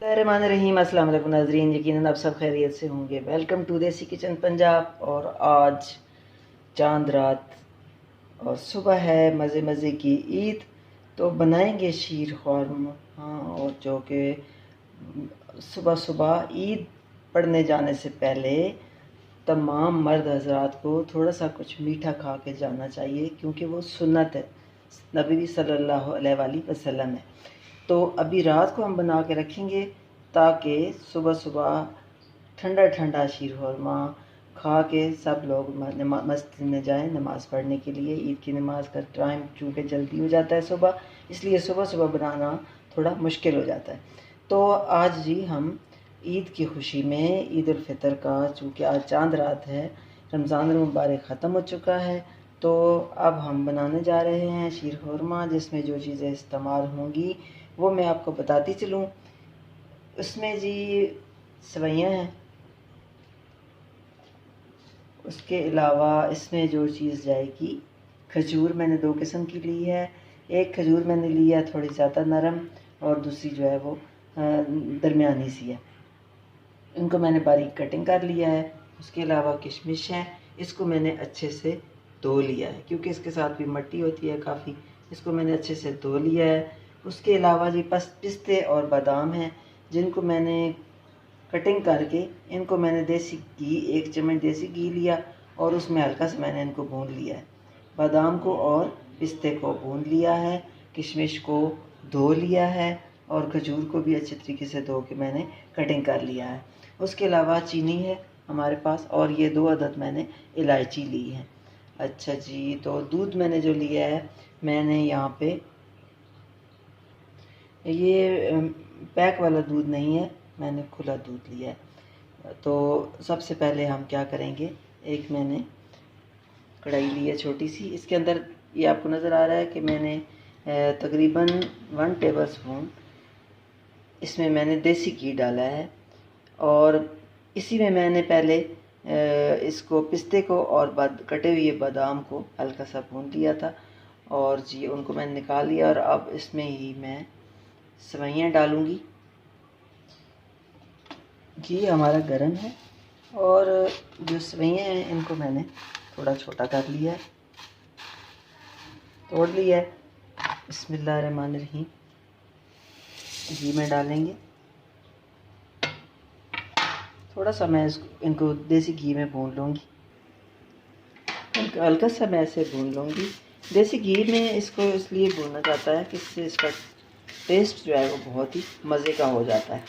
बिस्मिल्लाहिर्रहमानिर्रहीम। अस्सलाम वालेकुम नाज़रीन, यकीनन आप सब खैरियत से होंगे। वेलकम टू देसी किचन पंजाब। और आज चांद रात और सुबह है मज़े मज़े की ईद, तो बनाएंगे शीर ख़ुरमा। हाँ, और जो कि सुबह सुबह ईद पढ़ने जाने से पहले तमाम मर्द हज़रात को थोड़ा सा कुछ मीठा खा के जाना चाहिए, क्योंकि वो सुन्नत है, नबी सल्लल्लाहु अलैहि वसल्लम है। तो अभी रात को हम बना के रखेंगे ताकि सुबह सुबह ठंडा ठंडा शीर खुरमा खा के सब लोग मस्जिद में जाएं नमाज़ पढ़ने के लिए। ईद की नमाज़ का टाइम चूँकि जल्दी हो जाता है सुबह, इसलिए सुबह सुबह बनाना थोड़ा मुश्किल हो जाता है। तो आज जी हम ईद की खुशी में, ईद उल फितर का, चूँकि आज चांद रात है, रमज़ान मुबारक ख़त्म हो चुका है, तो अब हम बनाने जा रहे हैं शीर खुरमा, जिसमें जो चीज़ें इस्तेमाल होंगी वो मैं आपको बताती चलूँ। उसमें जी सेवइयाँ हैं, उसके अलावा इसमें जो चीज़ जाएगी, खजूर मैंने 2 किस्म की ली है। एक खजूर मैंने ली है थोड़ी ज़्यादा नरम, और दूसरी जो है वो दरमियानी सी है। इनको मैंने बारीक कटिंग कर लिया है। उसके अलावा किशमिश है, इसको मैंने अच्छे से धो लिया है, क्योंकि इसके साथ भी मिट्टी होती है काफ़ी। इसको मैंने अच्छे से धो लिया है। उसके अलावा जी पिस्ते और बादाम हैं, जिनको मैंने कटिंग करके, इनको मैंने देसी घी, 1 चम्मच देसी घी लिया और उसमें हल्का सा मैंने इनको भून लिया है। बादाम को और पिस्ते को भून लिया है, किशमिश को धो लिया है, और खजूर को भी अच्छे तरीके से धो के मैंने कटिंग कर लिया है। उसके अलावा चीनी है हमारे पास, और ये 2 अदद मैंने इलायची ली है। अच्छा जी, तो दूध मैंने जो लिया है, मैंने यहाँ पे ये पैक वाला दूध नहीं है, मैंने खुला दूध लिया है। तो सबसे पहले हम क्या करेंगे, एक मैंने कढ़ाई ली है छोटी सी, इसके अंदर ये आपको नज़र आ रहा है कि मैंने तकरीबन 1 टेबल स्पून इसमें मैंने देसी घी डाला है। और इसी में मैंने पहले इसको, पिस्ते को और कटे हुए बादाम को हल्का सा भून लिया था, और जी उनको मैंने निकाल लिया। और अब इसमें ही मैं सेवइयाँ डालूँगी। घी हमारा गर्म है, और जो सेवइयाँ हैं इनको मैंने थोड़ा छोटा कर लिया है, तोड़ लिया है। बिस्मिल्लाहिर्रहमानिर्रहीम। घी में डालेंगे थोड़ा सा, मैं इनको देसी घी में भून लूँगी, हल्का सा मैं ऐसे भून लूँगी। देसी घी में इसको इसलिए भूनना चाहता है कि इससे इसका टेस्ट जो है वो बहुत ही मज़े का हो जाता है।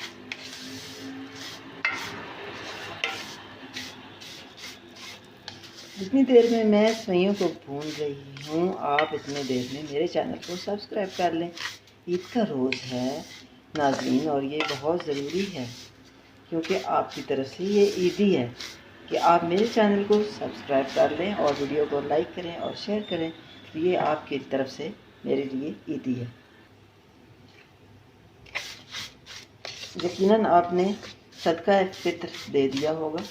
जितनी देर में मैं सेवइयों को भून रही हूँ, आप इतनी देर में मेरे चैनल को सब्सक्राइब कर लें। ईद का रोज़ है नाज़रीन, और ये बहुत ज़रूरी है, क्योंकि आपकी तरफ से ये ईदी है कि आप मेरे चैनल को सब्सक्राइब कर लें और वीडियो को लाइक करें और शेयर करें। तो ये आपकी तरफ से मेरे लिए ईदी है। यकीनन आपने सदका फित्र दे दिया होगा,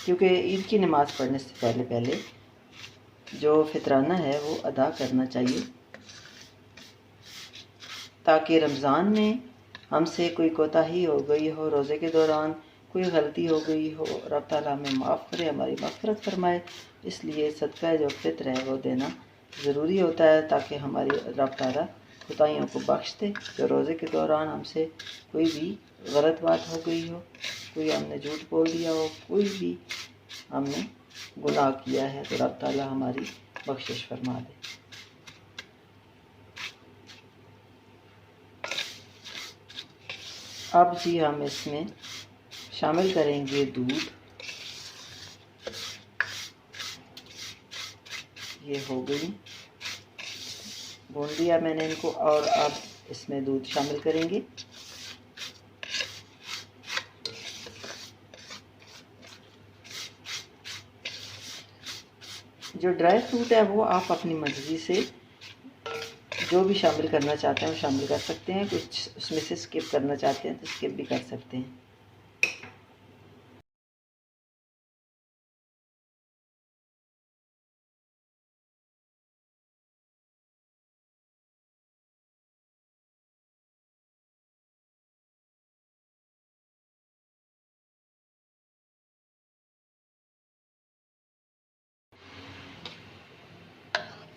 क्योंकि ईद की नमाज़ पढ़ने से पहले पहले जो फितराना है वो अदा करना चाहिए, ताकि रमज़ान में हमसे कोई कोताही हो गई हो, रोज़े के दौरान कोई गलती हो गई हो, रब ताला हमें माफ़ करे, हमारी मग़फ़िरत फरमाए। इसलिए सदका जो फित्र है वो देना ज़रूरी होता है, ताकि हमारी रब ताला कोताहियों को बख्श दे। जो रोज़े के दौरान हमसे कोई भी गलत बात हो गई हो, कोई हमने झूठ बोल दिया हो, कोई भी हमने गुनाह किया है, तो रब ताला हमारी बख्शिश फरमा दे। अब जी हम इसमें शामिल करेंगे दूध। ये हो गई, भून लिया मैंने इनको, और अब इसमें दूध शामिल करेंगे। जो ड्राई फ्रूट है वो आप अपनी मर्ज़ी से जो भी शामिल करना चाहते हैं वो शामिल कर सकते हैं। कुछ उसमें से स्किप करना चाहते हैं तो स्किप भी कर सकते हैं।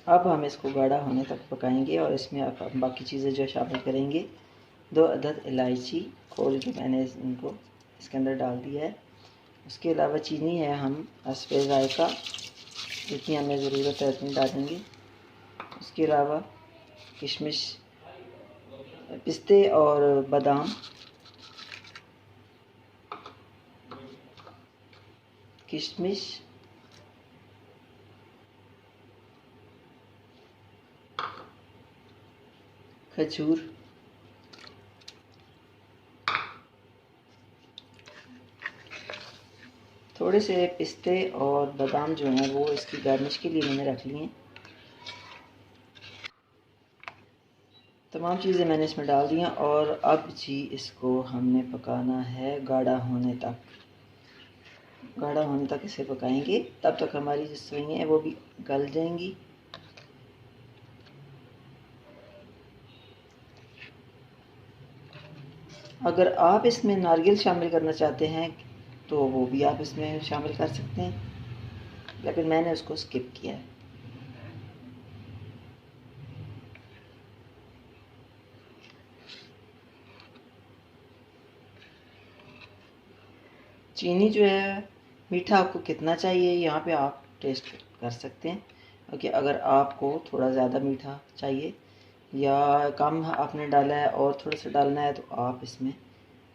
अब हम इसको गाढ़ा होने तक पकाएंगे और इसमें अब हम बाकी चीज़ें जो शामिल करेंगे, 2 अदद इलायची खोल के मैंने इनको इसके अंदर डाल दिया है। उसके अलावा चीनी है, हम हस्बे ज़ायक़ा जितनी हमें ज़रूरत है उतनी डालेंगे। उसके अलावा किशमिश, पिस्ते और बादाम, किशमिश, खजूर, थोड़े से पिस्ते और बादाम जो हैं वो इसकी गार्निश के लिए मैंने रख लिए हैं। तमाम चीज़ें मैंने इसमें डाल दी हैं और अब जी इसको हमने पकाना है गाढ़ा होने तक। गाढ़ा होने तक इसे पकाएंगे, तब तक हमारी जो सेवइयाँ हैं वो भी गल जाएंगी। अगर आप इसमें नारियल शामिल करना चाहते हैं तो वो भी आप इसमें शामिल कर सकते हैं, लेकिन मैंने उसको स्किप किया है। चीनी जो है, मीठा आपको कितना चाहिए यहाँ पे आप टेस्ट कर सकते हैं। ओके, अगर आपको थोड़ा ज़्यादा मीठा चाहिए या कम आपने डाला है और थोड़ा सा डालना है तो आप इसमें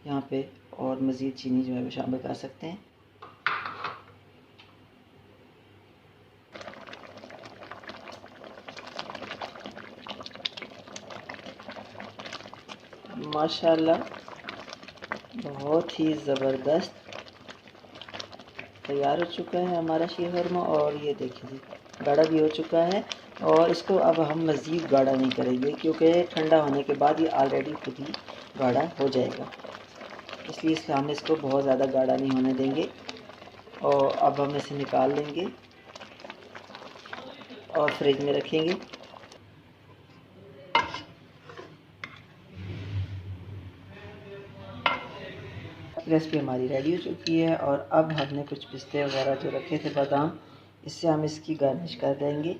यहाँ पे और मज़ीद चीनी जो है वो शामिल कर सकते हैं। माशाल्लाह बहुत ही ज़बरदस्त तैयार हो चुका है हमारा शीरखुरमा। और ये देखिए जी गाढ़ा भी हो चुका है और इसको अब हम मज़ीद गाढ़ा नहीं करेंगे क्योंकि ठंडा होने के बाद ये ऑलरेडी खुद ही गाढ़ा हो जाएगा, इसलिए हम इसको बहुत ज़्यादा गाढ़ा नहीं होने देंगे। और अब हम इसे निकाल लेंगे और फ्रिज में रखेंगे। रेसिपी हमारी रेडी हो चुकी है और अब हमने कुछ पिस्ते वगैरह जो रखे थे बादाम, इससे हम इसकी गार्निश कर देंगे।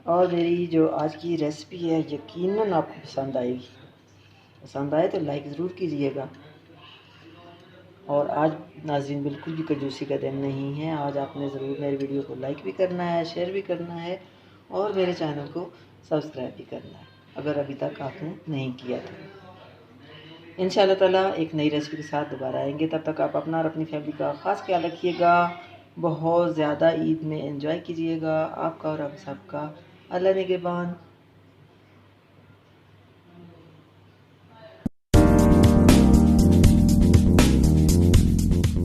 और मेरी जो आज की रेसिपी है यकीनन आपको पसंद आएगी। पसंद आए तो लाइक ज़रूर कीजिएगा। और आज नाज़रीन बिल्कुल भी कंजूसी का दिन नहीं है, आज आपने ज़रूर मेरे वीडियो को लाइक भी करना है, शेयर भी करना है और मेरे चैनल को सब्सक्राइब भी करना है अगर अभी तक आपने नहीं किया था। इंशाअल्लाह ताला एक नई रेसिपी के साथ दोबारा आएंगे। तब तक आप अपना और अपनी फैमिली का ख़ास ख्याल रखिएगा। बहुत ज़्यादा ईद में एंजॉय कीजिएगा, आपका और आप सबका। अल्लाह निगहबान।